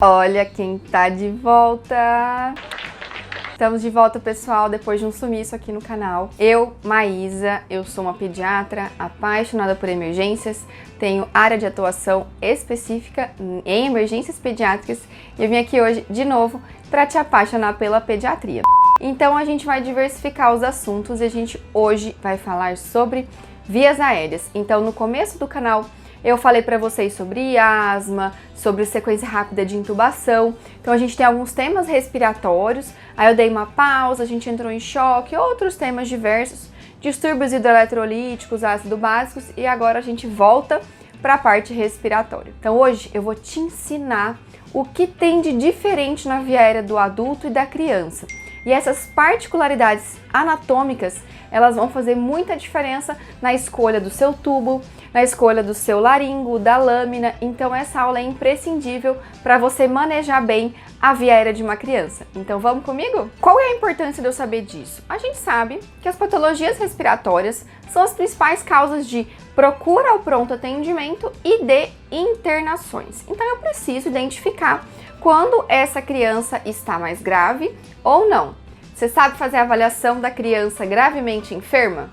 Olha quem tá de volta! Estamos de volta, pessoal, depois de um sumiço aqui no canal. Eu, Maísa, eu sou uma pediatra apaixonada por emergências, tenho área de atuação específica em emergências pediátricas e eu vim aqui hoje, de novo, para te apaixonar pela pediatria. Então a gente vai diversificar os assuntos e a gente hoje vai falar sobre vias aéreas. Então no começo do canal eu falei para vocês sobre asma, sobre sequência rápida de intubação. Então a gente tem alguns temas respiratórios, aí eu dei uma pausa, a gente entrou em choque, outros temas diversos, distúrbios hidroeletrolíticos, ácidos básicos, e agora a gente volta para a parte respiratória. Então hoje eu vou te ensinar o que tem de diferente na via aérea do adulto e da criança. E essas particularidades anatômicas, elas vão fazer muita diferença na escolha do seu tubo, na escolha do seu laringo, da lâmina. Então essa aula é imprescindível para você manejar bem a via aérea de uma criança. Então vamos comigo? Qual é a importância de eu saber disso? A gente sabe que as patologias respiratórias são as principais causas de procura ao pronto atendimento e de internações. Então eu preciso identificar quando essa criança está mais grave ou não. Você sabe fazer a avaliação da criança gravemente enferma?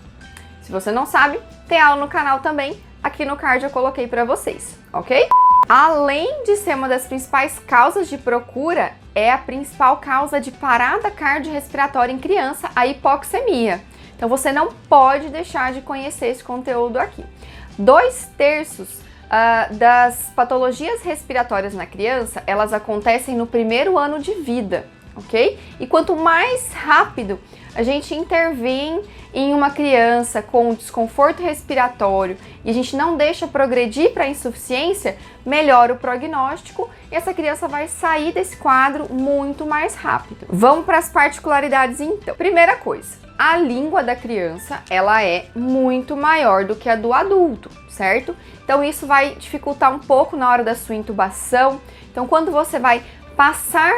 Se você não sabe, tem aula no canal também, aqui no card eu coloquei para vocês, ok? Além de ser uma das principais causas de procura, é a principal causa de parada cardiorrespiratória em criança, a hipoxemia. Então você não pode deixar de conhecer esse conteúdo aqui. 2/3 das patologias respiratórias na criança, elas acontecem no primeiro ano de vida, ok? E quanto mais rápido a gente intervém em uma criança com desconforto respiratório e a gente não deixa progredir para a insuficiência, melhora o prognóstico e essa criança vai sair desse quadro muito mais rápido. Vamos para as particularidades então. Primeira coisa, a língua da criança, ela é muito maior do que a do adulto, certo? Então isso vai dificultar um pouco na hora da sua intubação. Então quando você vai passar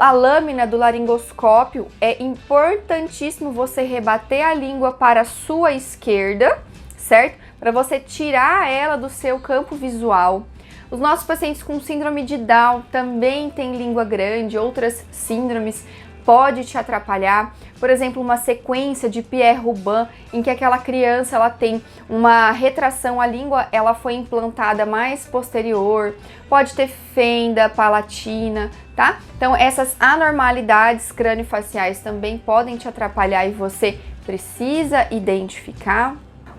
a lâmina do laringoscópio, é importantíssimo você rebater a língua para a sua esquerda, certo? Para você tirar ela do seu campo visual. Os nossos pacientes com síndrome de Down também têm língua grande, outras síndromes pode te atrapalhar. Por exemplo, uma sequência de Pierre-Robin, em que aquela criança ela tem uma retração, a língua ela foi implantada mais posterior, pode ter fenda palatina, tá? Então essas anormalidades crâniofaciais também podem te atrapalhar e você precisa identificar.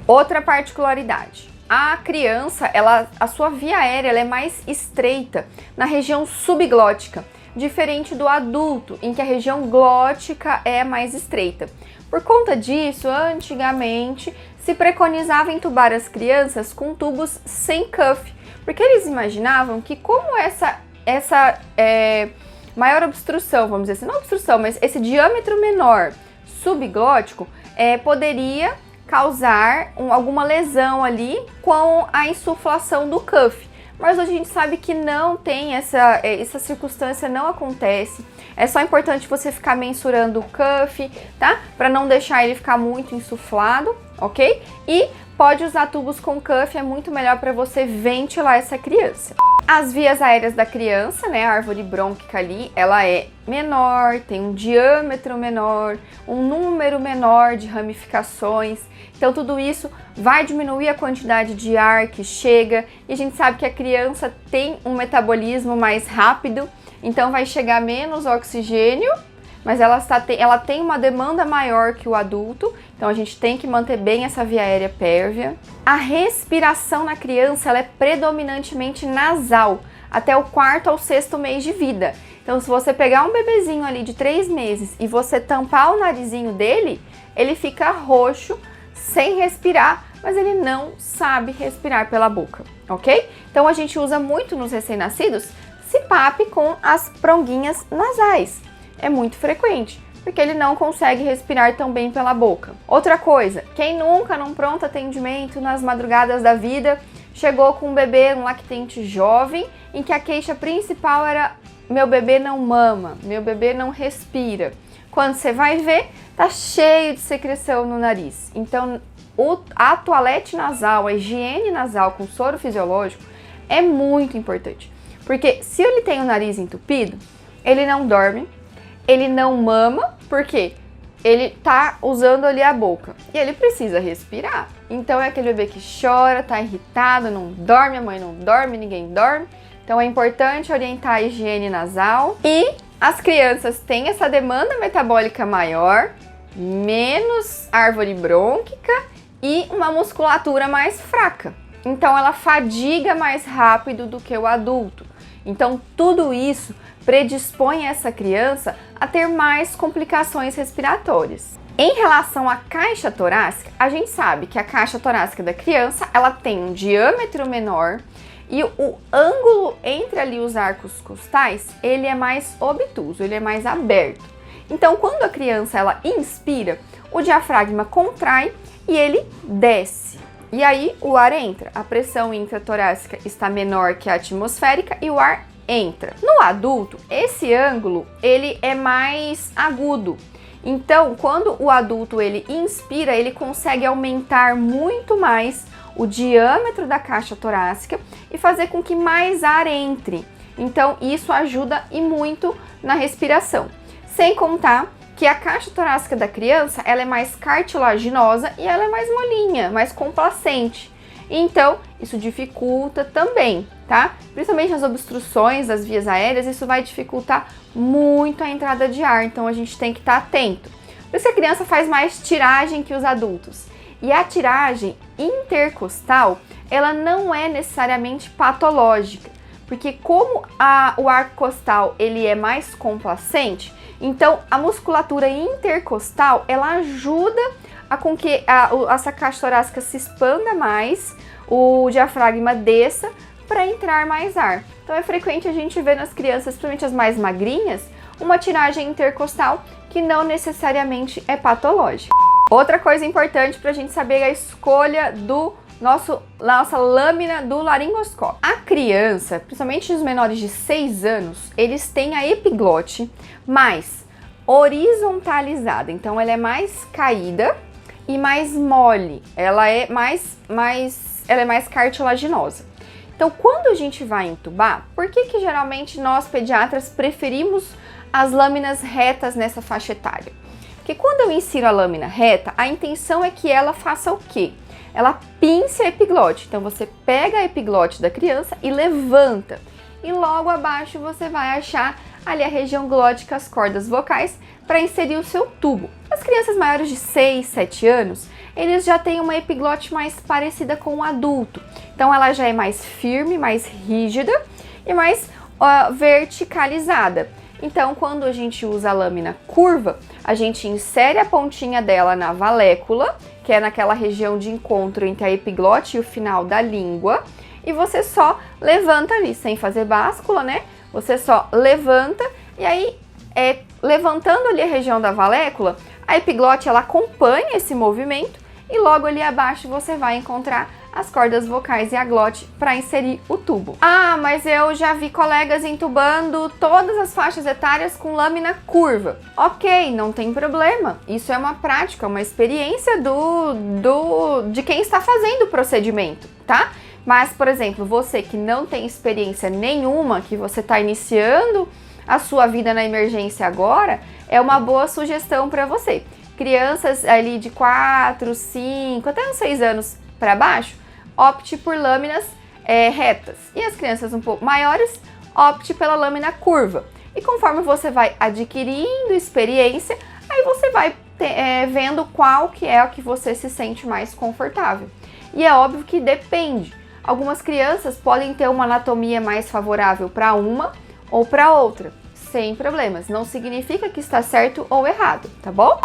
Outra particularidade, a criança, a sua via aérea ela é mais estreita na região subglótica, diferente do adulto, em que a região glótica é mais estreita. Por conta disso, antigamente se preconizava entubar as crianças com tubos sem cuff, porque eles imaginavam que como essa maior obstrução, vamos dizer assim, não obstrução, mas esse diâmetro menor subglótico poderia causar alguma lesão ali com a insuflação do cuff. Mas hoje a gente sabe que não tem essa circunstância, não acontece. É só importante você ficar mensurando o cuff, tá? Para não deixar ele ficar muito insuflado, ok? E pode usar tubos com cuff, é muito melhor para você ventilar essa criança. As vias aéreas da criança, né, a árvore brônquica ali, ela é menor, tem um diâmetro menor, um número menor de ramificações. Então tudo isso vai diminuir a quantidade de ar que chega e a gente sabe que a criança tem um metabolismo mais rápido, então vai chegar menos oxigênio, mas ela tem uma demanda maior que o adulto, então a gente tem que manter bem essa via aérea pérvia. A respiração na criança ela é predominantemente nasal, até o 4º ao 6º mês de vida. Então se você pegar um bebezinho ali de 3 meses e você tampar o narizinho dele, ele fica roxo, sem respirar, mas ele não sabe respirar pela boca, ok? Então a gente usa muito nos recém-nascidos CPAP com as pronguinhas nasais. É muito frequente, porque ele não consegue respirar tão bem pela boca. Outra coisa, quem nunca num pronto atendimento nas madrugadas da vida chegou com um bebê, um lactente jovem, em que a queixa principal era: meu bebê não mama, meu bebê não respira. Quando você vai ver, tá cheio de secreção no nariz. Então, a toalete nasal, a higiene nasal com soro fisiológico é muito importante. Porque se ele tem o nariz entupido, ele não dorme, ele não mama, por quê? Ele tá usando ali a boca e ele precisa respirar. Então é aquele bebê que chora, tá irritado, não dorme, a mãe não dorme, ninguém dorme. Então é importante orientar a higiene nasal. E as crianças têm essa demanda metabólica maior, menos árvore brônquica e uma musculatura mais fraca. Então ela fadiga mais rápido do que o adulto. Então tudo isso predispõe essa criança a ter mais complicações respiratórias. Em relação à caixa torácica, a gente sabe que a caixa torácica da criança, ela tem um diâmetro menor e o ângulo entre ali os arcos costais, ele é mais obtuso, ele é mais aberto. Então, quando a criança ela inspira, o diafragma contrai e ele desce. E aí o ar entra. A pressão intratorácica está menor que a atmosférica e o ar entra. No adulto, esse ângulo ele é mais agudo. Então, quando o adulto ele inspira, ele consegue aumentar muito mais o diâmetro da caixa torácica e fazer com que mais ar entre. Então, isso ajuda e muito na respiração. Sem contar que a caixa torácica da criança, ela é mais cartilaginosa e ela é mais molinha, mais complacente. Então, isso dificulta também, tá? Principalmente nas obstruções das vias aéreas, isso vai dificultar muito a entrada de ar, então a gente tem que estar atento. Por isso que a criança faz mais tiragem que os adultos. E a tiragem intercostal, ela não é necessariamente patológica, porque como o arco costal ele é mais complacente, então a musculatura intercostal ela ajuda a com que essa caixa torácica se expanda mais, o diafragma desça para entrar mais ar. Então é frequente a gente ver nas crianças, principalmente as mais magrinhas, uma tiragem intercostal que não necessariamente é patológica. Outra coisa importante para a gente saber é a escolha do nossa lâmina do laringoscópio. A criança, principalmente os menores de 6 anos, eles têm a epiglote mais horizontalizada, então ela é mais caída e mais mole, ela é mais cartilaginosa. Então, quando a gente vai entubar, por que geralmente nós pediatras preferimos as lâminas retas nessa faixa etária? Porque quando eu insiro a lâmina reta, a intenção é que ela faça o quê? Ela pince a epiglote. Então, você pega a epiglote da criança e levanta. E logo abaixo você vai achar ali a região glótica, as cordas vocais, para inserir o seu tubo. As crianças maiores de 6, 7 anos, eles já têm uma epiglote mais parecida com o adulto. Então, ela já é mais firme, mais rígida e mais verticalizada. Então, quando a gente usa a lâmina curva, a gente insere a pontinha dela na valécula, que é naquela região de encontro entre a epiglote e o final da língua, e você só levanta ali, sem fazer báscula, né? Você só levanta e aí, levantando ali a região da valécula, a epiglote ela acompanha esse movimento e logo ali abaixo você vai encontrar as cordas vocais e a glote para inserir o tubo. Ah, mas eu já vi colegas entubando todas as faixas etárias com lâmina curva. Ok, não tem problema. Isso é uma prática, uma experiência de quem está fazendo o procedimento, tá? Mas, por exemplo, você que não tem experiência nenhuma, que você está iniciando a sua vida na emergência agora, é uma boa sugestão para você. Crianças ali de 4, 5, até uns 6 anos para baixo, opte por lâminas retas. E as crianças um pouco maiores, opte pela lâmina curva. E conforme você vai adquirindo experiência, aí você vai vendo qual que é o que você se sente mais confortável. E é óbvio que depende. Algumas crianças podem ter uma anatomia mais favorável para uma ou para outra, sem problemas. Não significa que está certo ou errado, tá bom?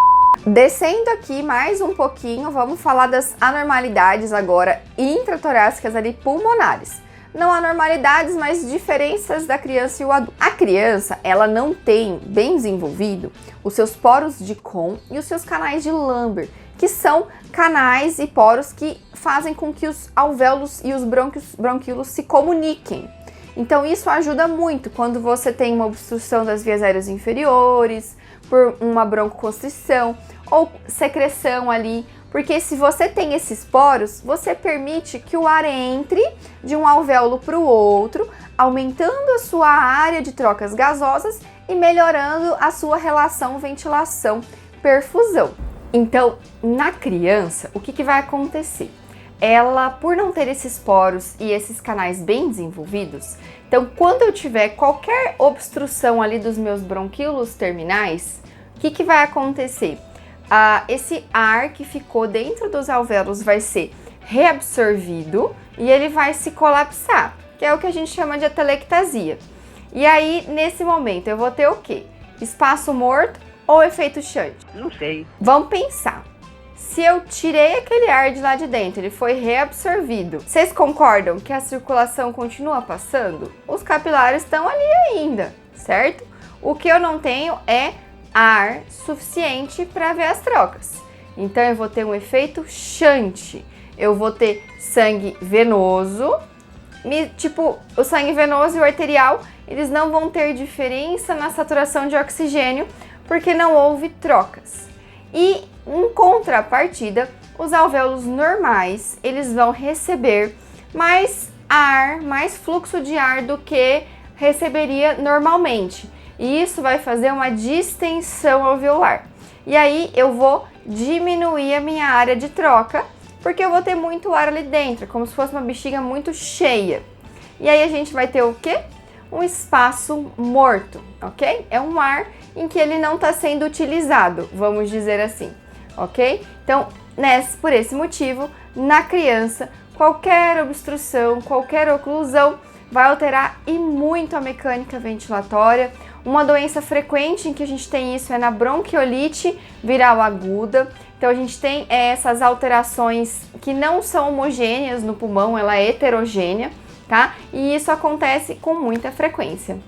Descendo aqui mais um pouquinho, vamos falar das anormalidades agora intratorácicas ali pulmonares. Não anormalidades, mas diferenças da criança e o adulto. A criança, ela não tem bem desenvolvido os seus poros de Kohn e os seus canais de Lambert, que são canais e poros que fazem com que os alvéolos e os bronquíolos se comuniquem. Então isso ajuda muito quando você tem uma obstrução das vias aéreas inferiores, por uma broncoconstrição ou secreção ali Porque se você tem esses poros, você permite que o ar entre de um alvéolo para o outro, aumentando a sua área de trocas gasosas e melhorando a sua relação ventilação-perfusão. Então, na criança, o que vai acontecer? Ela, por não ter esses poros e esses canais bem desenvolvidos, então quando eu tiver qualquer obstrução ali dos meus bronquíolos terminais, o que vai acontecer? Esse ar que ficou dentro dos alvéolos vai ser reabsorvido e ele vai se colapsar, que é o que a gente chama de atelectasia. E aí, nesse momento, eu vou ter o quê? Espaço morto ou efeito shunt? Não sei. Vamos pensar. Se eu tirei aquele ar de lá de dentro, ele foi reabsorvido, vocês concordam que a circulação continua passando? Os capilares estão ali ainda, certo? O que eu não tenho é ar suficiente para ver as trocas. Então eu vou ter um efeito shunt. Eu vou ter sangue venoso, tipo, o sangue venoso e o arterial, eles não vão ter diferença na saturação de oxigênio, porque não houve trocas. E em contrapartida, os alvéolos normais, eles vão receber mais ar, mais fluxo de ar do que receberia normalmente. E isso vai fazer uma distensão alveolar. E aí eu vou diminuir a minha área de troca, porque eu vou ter muito ar ali dentro, como se fosse uma bexiga muito cheia. E aí a gente vai ter o quê? Um espaço morto, ok? É um ar em que ele não está sendo utilizado, vamos dizer assim, ok? Então, por esse motivo, na criança, qualquer obstrução, qualquer oclusão vai alterar e muito a mecânica ventilatória. Uma doença frequente em que a gente tem isso é na bronquiolite viral aguda. Então a gente tem essas alterações que não são homogêneas no pulmão, ela é heterogênea, tá? E isso acontece com muita frequência,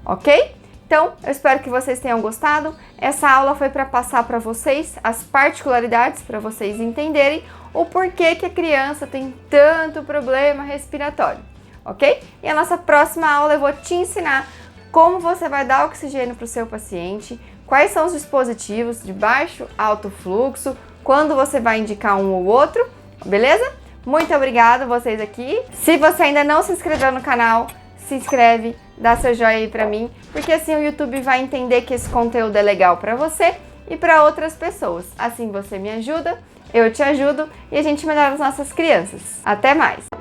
ok? Então, eu espero que vocês tenham gostado. Essa aula foi para passar para vocês as particularidades, para vocês entenderem o porquê que a criança tem tanto problema respiratório, ok? E a nossa próxima aula eu vou te ensinar como você vai dar oxigênio para o seu paciente, quais são os dispositivos de baixo, alto fluxo, quando você vai indicar um ou outro, beleza? Muito obrigada a vocês aqui. Se você ainda não se inscreveu no canal, se inscreve, dá seu joinha aí pra mim, porque assim o YouTube vai entender que esse conteúdo é legal pra você e pra outras pessoas. Assim você me ajuda, eu te ajudo e a gente melhora as nossas crianças. Até mais!